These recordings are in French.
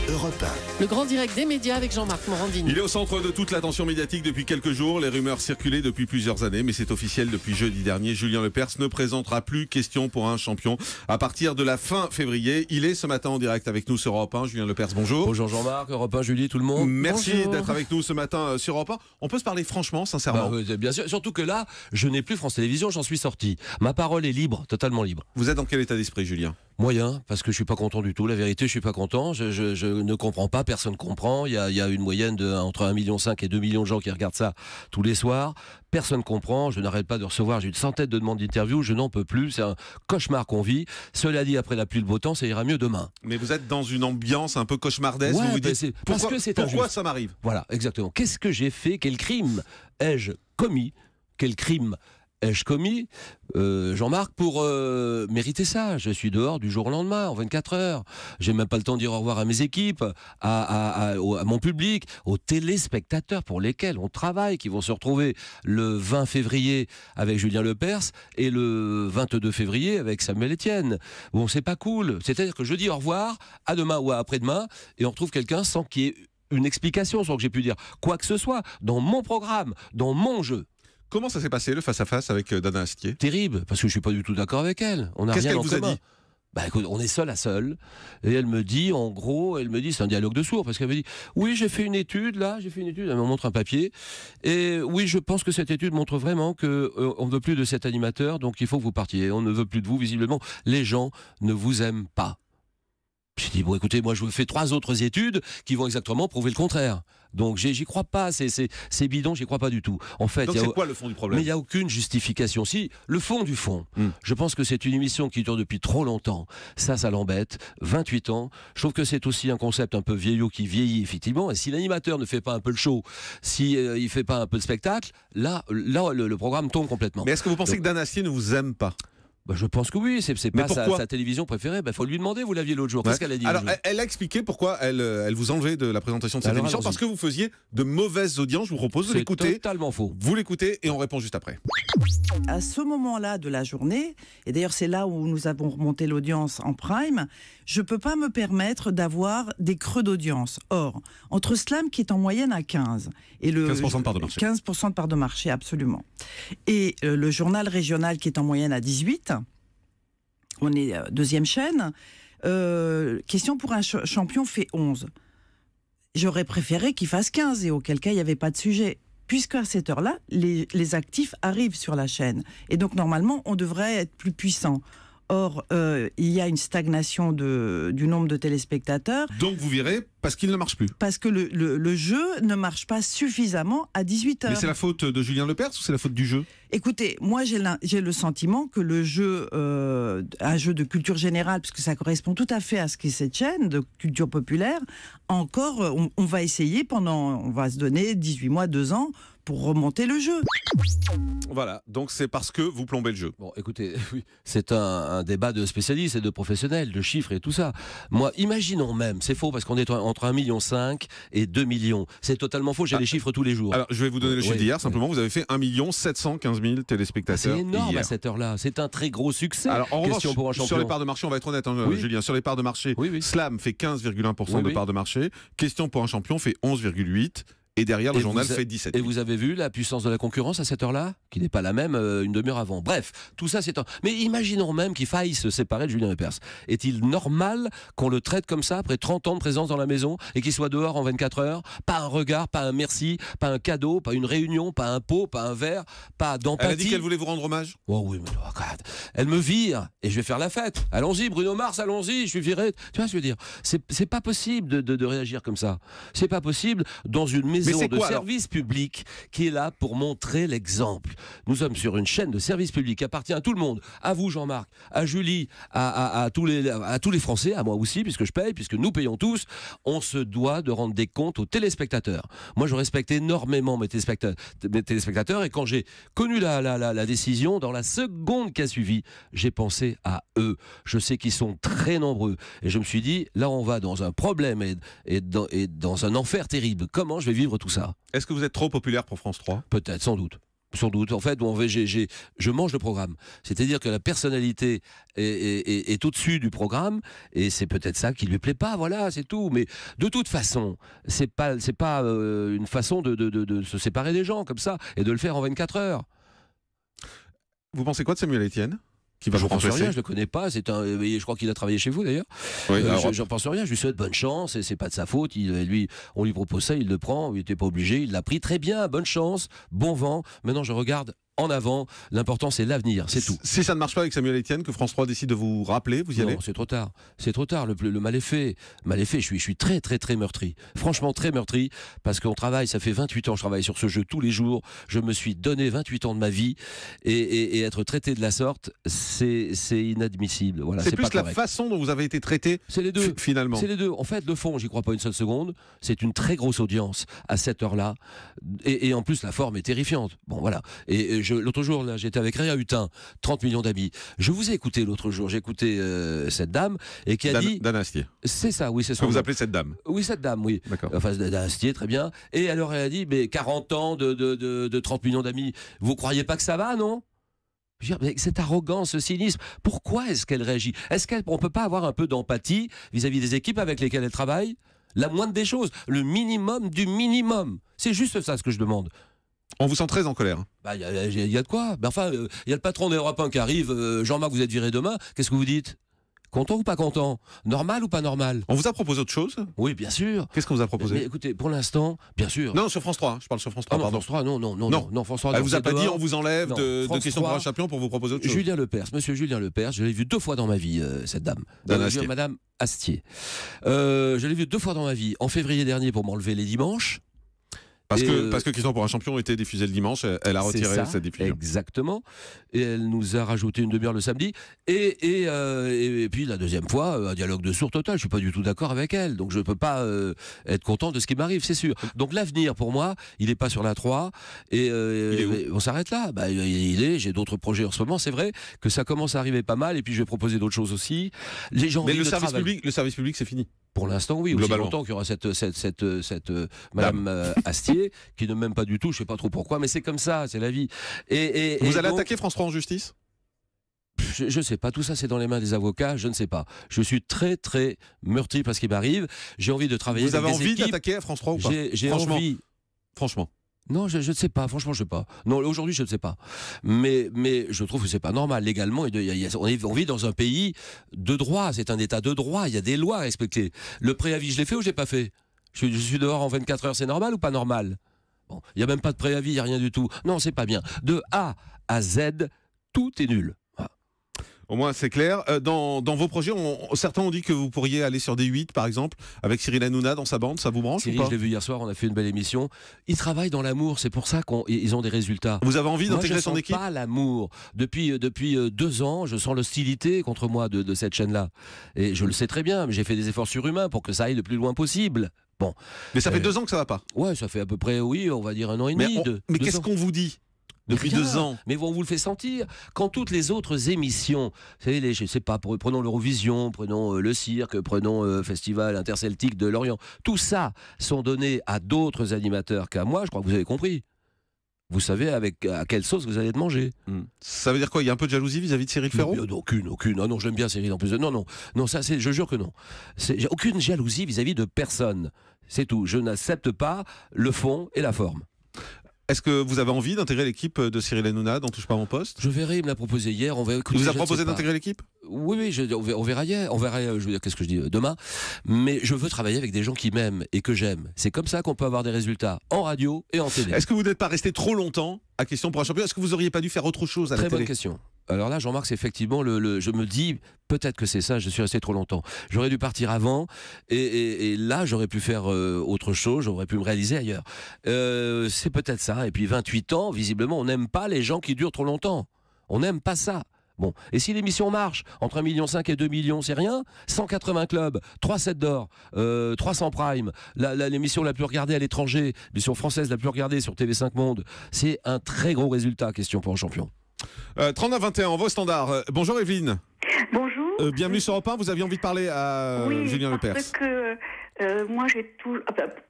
Europe 1. Le grand direct des médias avec Jean-Marc Morandini. Il est au centre de toute l'attention médiatique depuis quelques jours. Les rumeurs circulaient depuis plusieurs années, mais c'est officiel depuis jeudi dernier. Julien Lepers ne présentera plus Question pour un champion à partir de la fin février. Il est ce matin en direct avec nous sur Europe 1. Julien Lepers, bonjour. Bonjour Jean-Marc, Europe 1, Julie, tout le monde. Merci Bonjour. d'être avec nous ce matin sur Europe 1. On peut se parler franchement, sincèrement. Bien sûr, surtout que là, je n'ai plus France Télévisions, j'en suis sorti. Ma parole est libre, totalement libre. Vous êtes dans quel état d'esprit, Julien ? Moyen, parce que je suis pas content du tout. La vérité, je suis pas content. Je ne comprends pas, personne comprend. Il y a une moyenne entre 1,5 million et 2 millions de gens qui regardent ça tous les soirs. Personne comprend. Je n'arrête pas de recevoir. J'ai une centaine de demandes d'interview. Je n'en peux plus. C'est un cauchemar qu'on vit. Cela dit, après la pluie, le beau temps, ça ira mieux demain. Mais vous êtes dans une ambiance un peu cauchemardesque. Ouais, vous vous ben dites, parce que c'est pourquoi injuste. ça m'arrive ? Voilà, exactement. Qu'est-ce que j'ai fait ? Quel crime ai-je commis ? Quel crime ai-je commis, Jean-Marc, pour mériter ça ? Je suis dehors du jour au lendemain, en 24 heures. J'ai même pas le temps de dire au revoir à mes équipes, à mon public, aux téléspectateurs pour lesquels on travaille, qui vont se retrouver le 20 février avec Julien Lepers et le 22 février avec Samuel Etienne. Bon, c'est pas cool. C'est-à-dire que je dis au revoir, à demain ou à après-demain, et on retrouve quelqu'un sans qu'il y ait une explication, sans que j'ai pu dire quoi que ce soit, dans mon programme, dans mon jeu. Comment ça s'est passé, le face-à-face avec Dana Astier ? Terrible, parce que je suis pas du tout d'accord avec elle. On n'a Qu'est-ce rien qu'elle en vous a commun. dit ? Bah écoute, on est seul à seul. Et elle me dit, en gros, c'est un dialogue de sourds, parce qu'elle me dit, oui, j'ai fait une étude, elle me montre un papier, et oui, je pense que cette étude montre vraiment que on ne veut plus de cet animateur, donc il faut que vous partiez. On ne veut plus de vous, visiblement. Les gens ne vous aiment pas. J'ai dit, bon, écoutez, moi, je vous fais 3 autres études qui vont exactement prouver le contraire. Donc, j'y crois pas, c'est bidon, j'y crois pas du tout. En fait, Donc c'est quoi le fond du problème ? mais il n'y a aucune justification. Si, le fond du fond, je pense que c'est une émission qui dure depuis trop longtemps. Ça l'embête. 28 ans. Je trouve que c'est aussi un concept un peu vieillot qui vieillit, effectivement. Et si l'animateur ne fait pas un peu le show, si il fait pas un peu le spectacle, là le programme tombe complètement. Mais est-ce que vous pensez que Dana Astier ne vous aime pas ? Bah, je pense que oui, c'est pas pourquoi sa télévision préférée. Bah, faut lui demander, vous l'aviez l'autre jour. Qu'est-ce qu'elle a dit Alors, l'autre jour elle a expliqué pourquoi elle vous enlevait de la présentation de cette Alors, émission, allons-y. parce que vous faisiez de mauvaises audiences. Je vous propose de C'est l'écouter. totalement faux. Vous l'écoutez et on répond juste après. À ce moment-là de la journée, et d'ailleurs c'est là où nous avons remonté l'audience en prime, je ne peux pas me permettre d'avoir des creux d'audience. Or, entre Slam qui est en moyenne à 15, et le 15% de part de marché. 15% de part de marché, absolument. Et le journal régional qui est en moyenne à 18, on est deuxième chaîne, Question pour un champion fait 11. J'aurais préféré qu'il fasse 15 et auquel cas il n'y avait pas de sujet. Puisqu'à cette heure-là, les actifs arrivent sur la chaîne. Et donc, normalement, on devrait être plus puissant. Or, il y a une stagnation du nombre de téléspectateurs. Donc, vous verrez, parce qu'il ne marche plus. Parce que le jeu ne marche pas suffisamment à 18h. Mais c'est la faute de Julien Lepers ou c'est la faute du jeu ? Écoutez, moi j'ai le sentiment que le jeu, un jeu de culture générale, puisque ça correspond tout à fait à ce qu'est cette chaîne de culture populaire, encore, on va essayer on va se donner 18 mois, 2 ans pour remonter le jeu. Voilà, donc c'est parce que vous plombez le jeu. Bon, écoutez, oui, c'est un débat de spécialistes et de professionnels, de chiffres et tout ça. Moi, imaginons même, c'est faux parce qu'on est entre 1,5 million et 2 millions. C'est totalement faux, j'ai les chiffres tous les jours. Alors, je vais vous donner le chiffre d'hier, simplement, vous avez fait 1 715 000 téléspectateurs. C'est énorme hier. À cette heure-là, c'est un très gros succès. Alors, en revanche, pour un champion. sur les parts de marché, on va être honnête, Oui. Julien, sur les parts de marché, Oui. Slam fait 15,1% de Oui. parts de marché, Question pour un champion fait 11,8%. Et derrière, le journal fait 17. Et vous avez vu la puissance de la concurrence à cette heure-là, qui n'est pas la même une demi-heure avant. Bref, tout ça c'est Mais imaginons même qu'il faille se séparer de Julien Lepers. Est-il normal qu'on le traite comme ça après 30 ans de présence dans la maison et qu'il soit dehors en 24 heures ? Pas un regard, pas un merci, pas un cadeau, pas une réunion, pas un pot, pas un verre, pas d'empathie. Elle a dit qu'elle voulait vous rendre hommage ? Oh oui, mais regarde, elle me vire et je vais faire la fête. Allons-y, Bruno Mars, allons-y, je suis viré. Tu vois ce que je veux dire ? C'est pas possible de réagir comme ça. C'est pas possible dans une maison de service public qui est là pour montrer l'exemple. Nous sommes sur une chaîne de service public qui appartient à tout le monde. À vous, Jean-Marc, à Julie, à tous les Français, à moi aussi, puisque je paye, puisque nous payons tous. On se doit de rendre des comptes aux téléspectateurs. Moi, je respecte énormément mes téléspectateurs et quand j'ai connu la décision, dans la seconde qui a suivi, j'ai pensé à eux. Je sais qu'ils sont très nombreux et je me suis dit, là, on va dans un problème et dans un enfer terrible. Comment je vais vivre tout ça ? Est-ce que vous êtes trop populaire pour France 3 ? Peut-être, sans doute. Sans doute. En fait, je mange le programme. C'est-à-dire que la personnalité est au-dessus du programme, et c'est peut-être ça qui lui plaît pas. Voilà, c'est tout. Mais de toute façon, c'est pas une façon de se séparer des gens comme ça et de le faire en 24 heures. Vous pensez quoi de Samuel Etienne? Je ne pense rien, je le connais pas. Je crois qu'il a travaillé chez vous d'ailleurs. Oui, je ne pense rien. Je lui souhaite bonne chance et c'est pas de sa faute. On lui propose ça, il le prend. Il n'était pas obligé, il l'a pris très bien. Bonne chance, bon vent. Maintenant, je regarde en avant. L'important, c'est l'avenir, c'est tout. Si ça ne marche pas avec Samuel Etienne, que France 3 décide de vous rappeler, vous y allez? Non, c'est trop tard. C'est trop tard. Le mal est fait. Je suis très, très, très meurtri. Franchement, très meurtri. Parce qu'on travaille, ça fait 28 ans que je travaille sur ce jeu tous les jours. Je me suis donné 28 ans de ma vie. Et être traité de la sorte, c'est inadmissible. Voilà, c'est plus pas la façon dont vous avez été traité, c'est les deux. Finalement. C'est les deux. En fait, le fond, j'y crois pas une seule seconde. C'est une très grosse audience à cette heure-là. Et en plus, la forme est terrifiante. Bon, voilà. Et l'autre jour, là, j'étais avec Réa Hutin, 30 millions d'amis. Je vous ai écouté l'autre jour. J'ai écouté cette dame et qui a dit... Dan Astier. C'est ça, oui, c'est ça. Vous appelez cette dame? Oui, cette dame, oui. D'accord. Enfin, Dan Astier, très bien. Et alors, elle a dit, mais 40 ans de 30 millions d'amis, vous croyez pas que ça va, non? Je veux dire, mais cette arrogance, ce cynisme, pourquoi est-ce qu'elle réagit? Est-ce qu'on ne peut pas avoir un peu d'empathie vis-à-vis des équipes avec lesquelles elle travaille? La moindre des choses, le minimum du minimum. C'est juste ça ce que je demande. On vous sent très en colère. Bah, y a de quoi. Ben, enfin, il y a le patron d'Europe 1 qui arrive. Jean-Marc, vous êtes viré demain. Qu'est-ce que vous dites? Content ou pas content? Normal ou pas normal? On vous a proposé autre chose? Oui, bien sûr. Qu'est-ce qu'on vous a proposé? Mais écoutez, pour l'instant, bien sûr. Non, sur France 3. Je parle sur France 3, non, pardon. France 3, non, France 3. Elle vous a pas dit dehors. on vous enlève de questions pour un champion pour vous proposer autre chose? Julien Lepers, monsieur Julien Lepers, je l'ai vu 2 fois dans ma vie, cette dame. Madame Astier. Je l'ai vu 2 fois dans ma vie. En février dernier pour m'enlever les dimanches. Parce que Question pour un champion était diffusé le dimanche, elle a retiré cette diffusion. Exactement. Et elle nous a rajouté une demi-heure le samedi. Et puis la deuxième fois, un dialogue de sourd total. Je suis pas du tout d'accord avec elle. Donc je peux pas être content de ce qui m'arrive, c'est sûr. Donc l'avenir pour moi, il est pas sur la 3. Et on s'arrête là. Bah, j'ai d'autres projets en ce moment. C'est vrai que ça commence à arriver pas mal. Et puis je vais proposer d'autres choses aussi. Les gens. Mais le service public, c'est fini. Pour l'instant, oui. Aussi longtemps qu'il y aura cette Madame Astier, qui ne m'aime pas du tout, je ne sais pas trop pourquoi, mais c'est comme ça, c'est la vie. Vous allez attaquer France 3 en justice? Je ne sais pas, tout ça c'est dans les mains des avocats, je ne sais pas. Je suis très très meurtri par ce qui m'arrive. J'ai envie de travailler avec des équipes. Vous avez envie d'attaquer à France 3 ou pas? J'ai envie. Franchement. Non, je ne sais pas, franchement, je ne sais pas. Non, aujourd'hui, je ne sais pas. Mais je trouve que ce n'est pas normal. Légalement, on vit dans un pays de droit, c'est un état de droit, il y a des lois à respecter. Le préavis, je l'ai fait ou je ne l'ai pas fait? Je suis dehors en 24 heures, c'est normal ou pas normal? Bon, il n'y a même pas de préavis, il n'y a rien du tout. Non, c'est pas bien. De A à Z, tout est nul. Au moins, c'est clair. Dans vos projets, certains ont dit que vous pourriez aller sur D8, par exemple, avec Cyril Hanouna dans sa bande. Ça vous branche Cyril, ou pas? je l'ai vu hier soir, on a fait une belle émission. Ils travaillent dans l'amour, c'est pour ça qu'ils ont des résultats. Vous avez envie d'intégrer son équipe? Je ne sens pas l'amour. Depuis 2 ans, je sens l'hostilité contre moi de cette chaîne-là. Et je le sais très bien, mais j'ai fait des efforts surhumains pour que ça aille le plus loin possible. Bon. Mais ça fait 2 ans que ça va pas? Ouais, ça fait à peu près, oui, on va dire 1 an et demi. Mais qu'est-ce qu'on vous dit depuis rien. 2 ans? Mais on vous le fait sentir. Quand toutes les autres émissions, vous savez, je sais pas, prenons l'Eurovision, prenons le cirque, prenons le Festival interceltique de Lorient, tout ça sont donnés à d'autres animateurs qu'à moi, je crois que vous avez compris. Vous savez à quelle sauce vous allez être mangé. Ça veut dire quoi? Il y a un peu de jalousie vis-à-vis de Cyril Ferraud? Aucune. Ah non, je l'aime bien Cyril en plus. Non, ça, je jure que non. J'ai aucune jalousie vis-à-vis de personne. C'est tout. Je n'accepte pas le fond et la forme. Est-ce que vous avez envie d'intégrer l'équipe de Cyril Hanouna dans Touche pas mon poste? Je verrai, il me l'a proposé hier. Il vous a proposé d'intégrer l'équipe? Oui, on verra hier. On verra, je veux dire, qu'est-ce que je dis, demain. Mais je veux travailler avec des gens qui m'aiment et que j'aime. C'est comme ça qu'on peut avoir des résultats en radio et en télé. Est-ce que vous n'êtes pas resté trop longtemps à Question pour un champion? Est-ce que vous auriez pas dû faire autre chose à la télé? Très bonne question. Alors là, Jean-Marc, c'est effectivement je me dis, peut-être que c'est ça, je suis resté trop longtemps. J'aurais dû partir avant, et là, j'aurais pu faire autre chose, j'aurais pu me réaliser ailleurs. C'est peut-être ça. Et puis 28 ans, visiblement, on n'aime pas les gens qui durent trop longtemps. On n'aime pas ça. Bon, et si l'émission marche, entre 1,5 million et 2 millions, c'est rien. 180 clubs, 3 sets d'or, 300 prime, l'émission la plus regardée à l'étranger, l'émission française la plus regardée sur TV5 Monde, c'est un très gros résultat, Question pour un champion. 39-21, vos standards. Bonjour Evelyne. Bonjour. Bienvenue sur Europe 1, vous aviez envie de parler à Julien Lepers. Parce que Moi,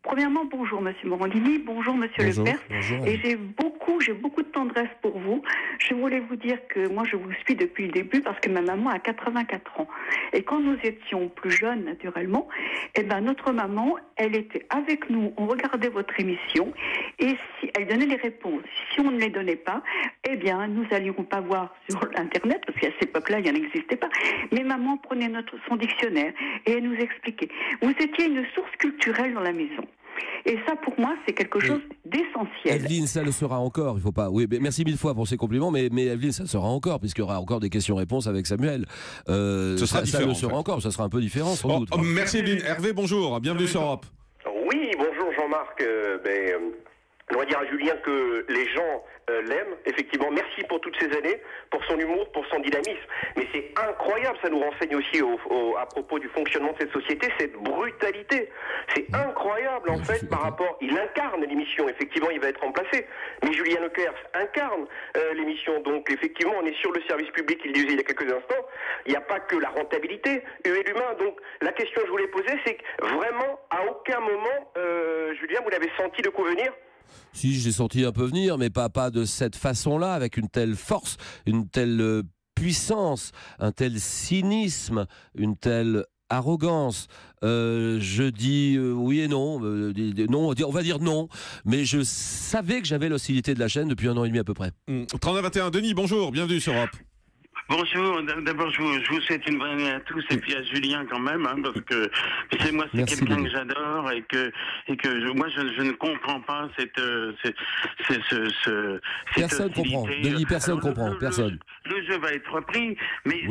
premièrement, bonjour Monsieur Morandini, bonjour Monsieur Lepers. Et j'ai beaucoup de tendresse pour vous. Je voulais vous dire que moi, je vous suis depuis le début parce que ma maman a 84 ans. Et quand nous étions plus jeunes, naturellement, notre maman, elle était avec nous, on regardait votre émission et si elle donnait les réponses. Si on ne les donnait pas, nous n'allions pas voir sur Internet parce qu'à cette époque-là, il n'y en existait pas. Mais maman prenait son dictionnaire et elle nous expliquait. Vous étiez une source culturelle dans la maison. Et ça, pour moi, c'est quelque chose d'essentiel. Evelyne, ça le sera encore. Il faut pas. Oui, mais merci mille fois pour ces compliments, mais Evelyne, ça le sera encore, puisqu'il y aura encore des questions-réponses avec Samuel. Ce sera différent. Ça le sera encore. Ça sera un peu différent, sans doute. Merci Evelyne. Hervé, bonjour. Bienvenue sur Europe. Oui, bonjour Jean-Marc. On va dire à Julien que les gens l'aiment. Effectivement, merci pour toutes ces années, pour son humour, pour son dynamisme. Mais c'est incroyable, ça nous renseigne aussi à propos du fonctionnement de cette société, cette brutalité. C'est incroyable en fait par rapport... Il incarne l'émission, effectivement il va être remplacé. Mais Julien Lepers incarne l'émission. Donc effectivement on est sur le service public, il le disait il y a quelques instants. Il n'y a pas que la rentabilité et l'humain. Donc la question que je voulais poser, c'est que vraiment à aucun moment, Julien, vous l'avez senti de quoi venir ? Si, j'ai senti un peu venir, mais pas de cette façon-là, avec une telle force, une telle puissance, un tel cynisme, une telle arrogance. Je dis oui et non. Non, on va dire non. Mais je savais que j'avais l'hostilité de la chaîne depuis 1 an et demi à peu près. 30-21, Denis, bonjour, bienvenue sur Europe. Bonjour, d'abord je vous souhaite une bonne année à tous et puis à Julien quand même, parce que c'est quelqu'un que j'adore et que moi je ne comprends pas personne comprend, Denis, personne comprend, personne. Le jeu va être repris, mais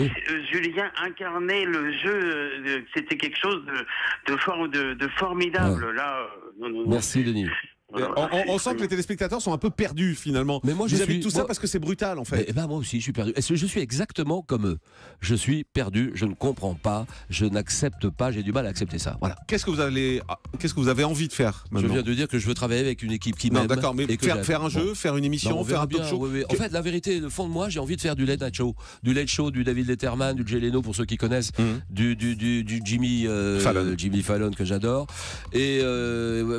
Julien incarnait le jeu, c'était quelque chose de formidable. Là, merci Denis. On sent que les téléspectateurs sont un peu perdus finalement. Mais moi, vis-à-vis de tout ça parce que c'est brutal en fait. Moi aussi, je suis perdu. Est-ce que je suis exactement comme eux? Je suis perdu, je ne comprends pas, je n'accepte pas, j'ai du mal à accepter ça. Voilà. Qu'est-ce que vous avez envie de faire maintenant? Je viens de dire que je veux travailler avec une équipe qui m'aime. Non, d'accord, mais faire un jeu, faire une émission, faire un talk show. Oui. En fait, la vérité, le fond de moi, j'ai envie de faire du late show, du David Letterman, du Jay Leno pour ceux qui connaissent, du Jimmy Fallon que j'adore. Et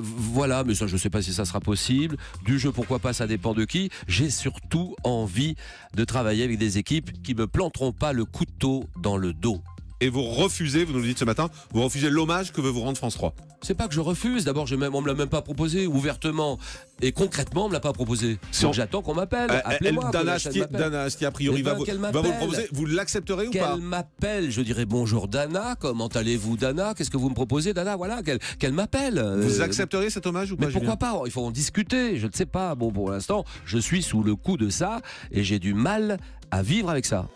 voilà, mais ça, je sais pas si ça sera possible. Du jeu, pourquoi pas, ça dépend de qui. J'ai surtout envie de travailler avec des équipes qui me planteront pas le couteau dans le dos. Et vous refusez, vous nous le dites ce matin, vous refusez l'hommage que veut vous rendre France 3. C'est pas que je refuse, d'abord on me l'a même pas proposé ouvertement et concrètement on me l'a pas proposé. Donc j'attends qu'on m'appelle. Appelez-moi. Dana Asti a priori va vous le proposer. Vous l'accepterez ou pas? Qu'elle m'appelle, je dirais bonjour Dana, comment allez-vous Dana? Qu'est-ce que vous me proposez Dana? Voilà, qu'elle m'appelle. Vous accepteriez cet hommage ou pas? Mais pourquoi pas? Il faut en discuter, je ne sais pas. Bon, pour l'instant, je suis sous le coup de ça et j'ai du mal à vivre avec ça.